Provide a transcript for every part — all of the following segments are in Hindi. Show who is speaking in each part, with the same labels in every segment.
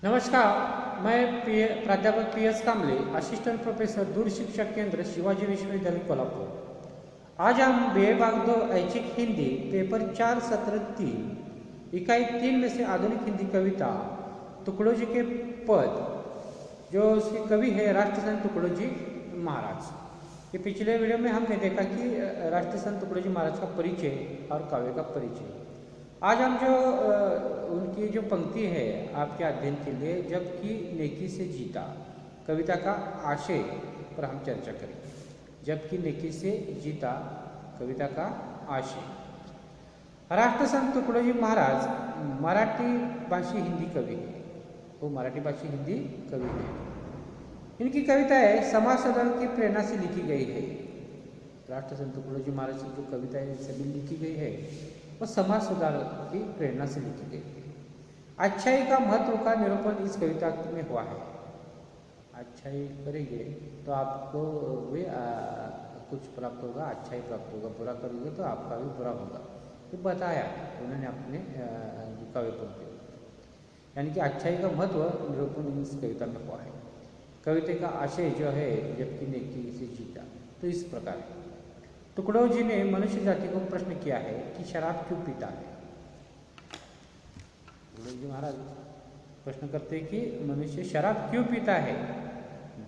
Speaker 1: नमस्कार, मैं प्राध्यापक PS कांबले, असिस्टेंट प्रोफेसर दूर शिक्षक केंद्र शिवाजी विश्वविद्यालय कोल्हापुर। आज हम BA भाग 2 ऐच्छिक हिंदी पेपर 4 सत्र 3 इकाई 3 में से आधुनिक हिंदी कविता तुकडोजी के पद, जो उसके कवि है राष्ट्रसंत तुकडोजी महाराज। ये पिछले वीडियो में हमने देखा कि राष्ट्रसंत तुकडोजी महाराज का परिचय और काव्य का परिचय। आज हम जो उनकी जो पंक्ति है आपके अध्ययन के लिए, जबकि नेकी से जीता, कविता का आशय पर हम चर्चा करेंगे। जबकि नेकी से जीता, कविता का आशय। राष्ट्रसंत तुकडोजी महाराज मराठी भाषी हिंदी कवि है। वो मराठी भाषी हिंदी कवि है। इनकी कविताएं समाज सुधार की प्रेरणा से लिखी गई है। राष्ट्रसंत तुकडोजी महाराज की जो कविताएं सभी लिखी गई है वो समाज सुधार की प्रेरणा से लिखी गई है। अच्छाई का महत्व का निरूपण इस कविता में हुआ है। अच्छाई करेंगे तो आपको भी कुछ प्राप्त होगा, अच्छाई प्राप्त होगा। बुरा करेंगे तो आपका भी बुरा होगा, तो बताया उन्होंने अपने काव्य पंक्ति। यानी कि अच्छाई का महत्व निरूपण इस कविता में हुआ है। कविता का आशय जो है, जबकि नेकी से जीता, तो इस प्रकार है। तुकडोजी ने मनुष्य जाति को प्रश्न किया है कि शराब क्यों पीता है। तुकडोजी महाराज प्रश्न करते हैं कि मनुष्य शराब क्यों पीता है,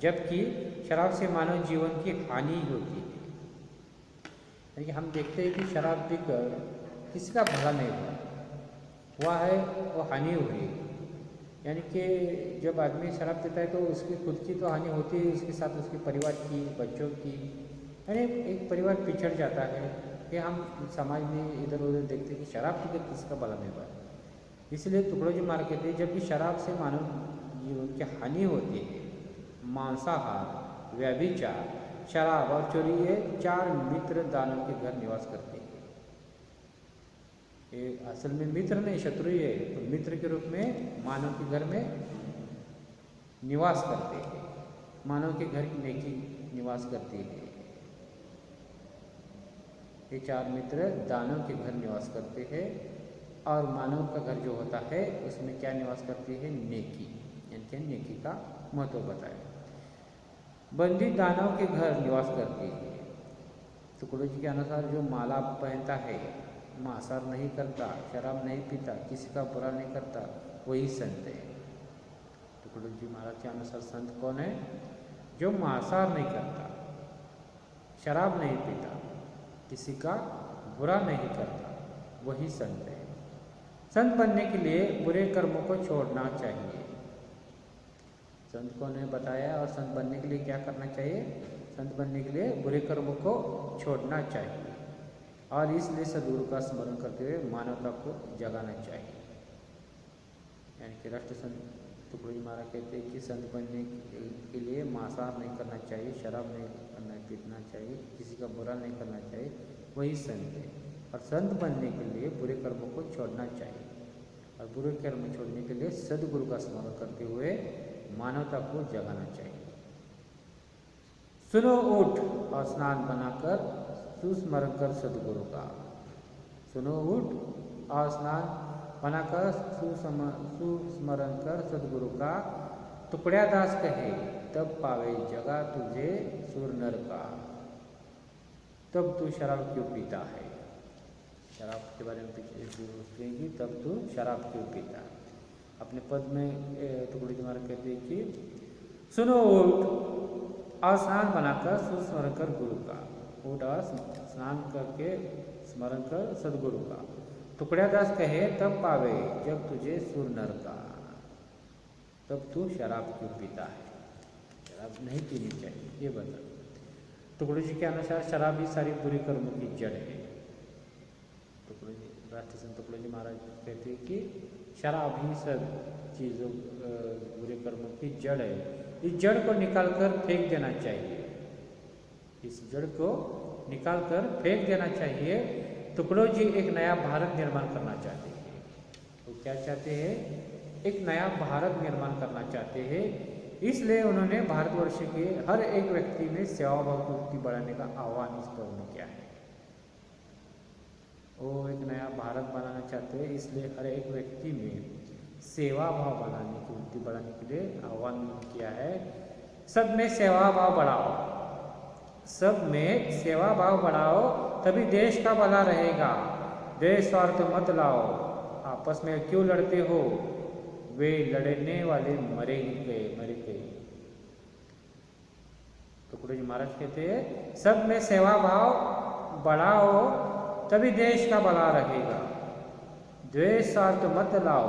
Speaker 1: जबकि शराब से मानव जीवन की हानि होती है। यानी कि हम देखते हैं कि शराब पीकर किसी का भला नहीं हुआ है, वो हानि हुई है। यानी कि जब आदमी शराब पीता है तो उसकी खुद की तो हानि होती है, उसके साथ उसके परिवार की, बच्चों की, यानी एक परिवार पिछड़ जाता है। कि हम समाज में इधर उधर देखते हैं कि शराब पीकर किसका भला नहीं हुआ। इसलिए तुकडोजी महाराज कहते हैं, जबकि शराब से मानव जीवन की हानि होती है। मांसाहार, व्यभिचार, शराब और चोरी, ये 4 मित्र दानव के घर निवास करते हैं। ये असल में मित्र नहीं, शत्रु है, तो मित्र के रूप में मानव के घर में निवास करते हैं। मानव के घर की नेकी निवास करती है। ये 4 मित्र दानव के घर निवास करते हैं, और मानव का घर जो होता है उसमें क्या निवास करती है, नेकी। यानी कि नेकी का महत्व बताया। बंदी दानव के घर निवास करती है। तुकडोजी के अनुसार जो माला पहनता है, मांसाहार नहीं करता, शराब नहीं पीता, किसी का बुरा नहीं करता, वही संत है। तुकडोजी महाराज के अनुसार संत कौन है? जो मांसाहार नहीं करता, शराब नहीं पीता, किसी का बुरा नहीं करता, वही संत है। संत बनने के लिए बुरे कर्मों को छोड़ना चाहिए। संत को ने बताया, और संत बनने के लिए क्या करना चाहिए? संत बनने के लिए बुरे कर्मों को छोड़ना चाहिए, और इसलिए सद्गुरु का स्मरण करते हुए मानवता को जगाना चाहिए। यानी कि राष्ट्रसंत तुकडोजी महाराज कहते हैं कि संत बनने के लिए मांसाहार नहीं करना चाहिए, शराब नहीं पीना चाहिए, किसी का बुरा नहीं करना चाहिए, वही संत है। और संत बनने के लिए बुरे कर्मों को छोड़ना चाहिए, और बुरे कर्म छोड़ने के लिए सद्गुरु का स्मरण करते हुए मानवता को जगाना चाहिए। सुनो उठ और स्नान बनाकर सुस्मरण कर सद्गुरु का। सुनो उठ और स्नान बनाकर सुस्मरण कर सद्गुरु का। टुकड़िया दास कहे तब पावे जगा तुझे सुर नर का। तब तू शराब क्यों पीता है। शराब के बारे में पूछेंगी, तब तू शराब क्यों पीता है। अपने पद में तुकडोजी महाराज कहते हैं कि सुनो उठ और स्नान बनाकर सुस्मरण कर गुरु का। उठ और स्नान करके स्मरण कर सदगुरु का। टुकड़िया दास कहे तब पावे जब तुझे सुर नर का। तब तू शराब क्यों पीता है। शराब नहीं पीनी चाहिए, ये बता। तुकडोजी के अनुसार शराब ही सारी बुरी कर्मों की जड़ है। राष्ट्रसंत तुकडोजी महाराज कहते हैं कि शराब ही सब चीज़ों बुरे कर्मों की जड़ है। इस जड़ को निकालकर फेंक देना चाहिए। इस जड़ को निकालकर फेंक देना चाहिए। तुकडोजी एक नया भारत निर्माण करना चाहते हैं। वो क्या चाहते हैं? एक नया भारत निर्माण करना चाहते हैं। इसलिए उन्होंने भारतवर्ष के हर एक व्यक्ति में सेवा भाव को बढ़ाने का आह्वान इस पद में किया है। वो एक नया भारत बनाना चाहते हैं, इसलिए हर एक व्यक्ति में सेवा भाव बढ़ाने की वृत्ति बढ़ाने के लिए आह्वान किया है। सब में सेवा भाव बढ़ाओ, सब में सेवा भाव बढ़ाओ, तभी देश का भला रहेगा। द्वेष स्वार्थ मत लाओ, आपस में क्यों लड़ते हो, वे लड़ने वाले मरे गए। टुकड़े जी महाराज कहते हैं सब में सेवा भाव बढ़ाओ, तभी देश का भला रहेगा। द्वेष स्वार्थ मत लाओ,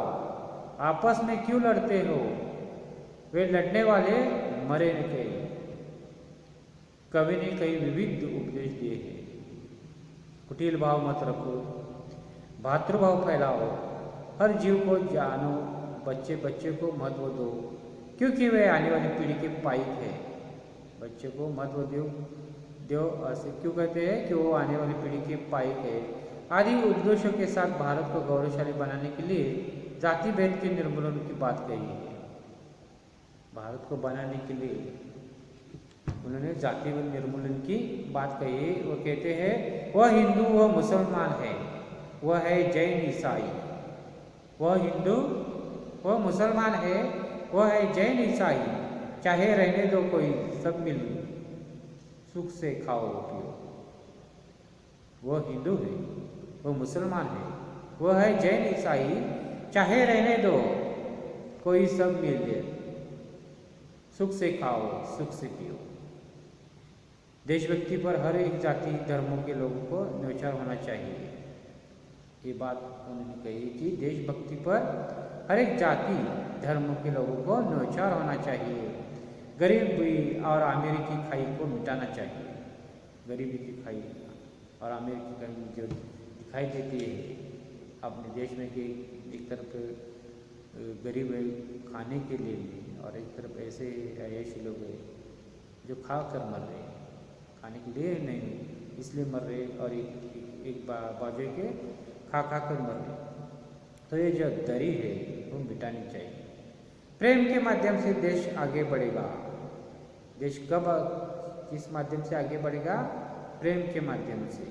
Speaker 1: आपस में क्यों लड़ते हो, वे लड़ने वाले मरे गए। कवि ने कई विविध उपदेश दिए हैं। कुटिल भाव मत रखो, भातृभाव फैलाओ, हर जीव को जानो, बच्चे को महत्व दो, क्योंकि वे आने वाली पीढ़ी के पाइक है। बच्चे को महत्व दो ऐसे क्यों कहते हैं कि वो आने वाली पीढ़ी के पाइक है। आदि उपदेशों के साथ भारत को गौरवशाली बनाने के लिए जाति भेद के निर्मूलन की बात कही है। भारत को बनाने के लिए उन्होंने जाति भेद निर्मूलन की बात कही है। वो कहते हैं वह हिंदू वह मुसलमान है, वह है जैन ईसाई। वह हिंदू वह मुसलमान है, वह है जैन ईसाई, चाहे रहने दो कोई सब मिल सुख से खाओ पियो। वह हिंदू है, वह मुसलमान है, वह है जैन ईसाई, चाहे रहने दो कोई सब मिल ले, सुख से खाओ सुख से पियो। देशभक्ति पर हर एक जाति धर्मों के लोगों को न्योछावर होना चाहिए। ये बात उन्होंने कही कि देशभक्ति पर हर एक जाति धर्मों के लोगों को न्योछावर होना चाहिए। गरीबी और अमीरी की खाई को मिटाना चाहिए। गरीबी की खाई और अमीरी की खाई जो दिखाई देती है अपने देश में कि एक तरफ गरीब है खाने के लिए भी, और एक तरफ ऐसे ऐसे लोग हैं जो खा कर मर रहे हैं, खाने के लिए नहीं इसलिए मर रहे, और एक बाजू के खा कर मर रहे। तो ये जो दरी है वो मिटानी चाहिए। प्रेम के माध्यम से देश आगे बढ़ेगा। देश कब किस माध्यम से आगे बढ़ेगा? प्रेम के माध्यम से।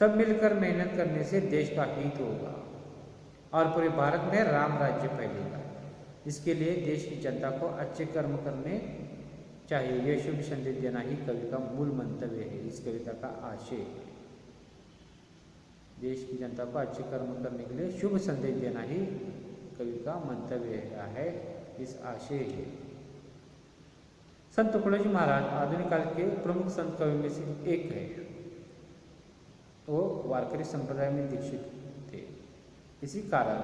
Speaker 1: सब मिलकर मेहनत करने से देश का हित होगा और पूरे भारत में राम राज्य फैलेगा। इसके लिए देश की जनता को अच्छे कर्म करने चाहिए, यह शुभ संदेश देना ही कवि का मूल मंतव्य है। इस कविता का आशय है देश की जनता को अच्छे कर्म करने के लिए शुभ संदेश देना ही कवि का मंतव्य है, इस आशय है। संत तुकडोजी महाराज आधुनिक काल के प्रमुख संत कवि में से एक है। वो वारकरी संप्रदाय में दीक्षित थे। इसी कारण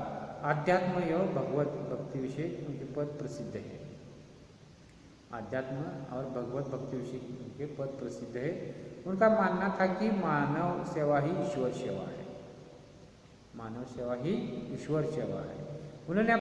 Speaker 1: आध्यात्म एवं भगवत भक्ति विषय उनके पद प्रसिद्ध है। आध्यात्म और भगवत भक्ति विषय उनके पद प्रसिद्ध है। उनका मानना था कि मानव सेवा ही ईश्वर सेवा है। मानव सेवा ही ईश्वर सेवा है। उन्होंने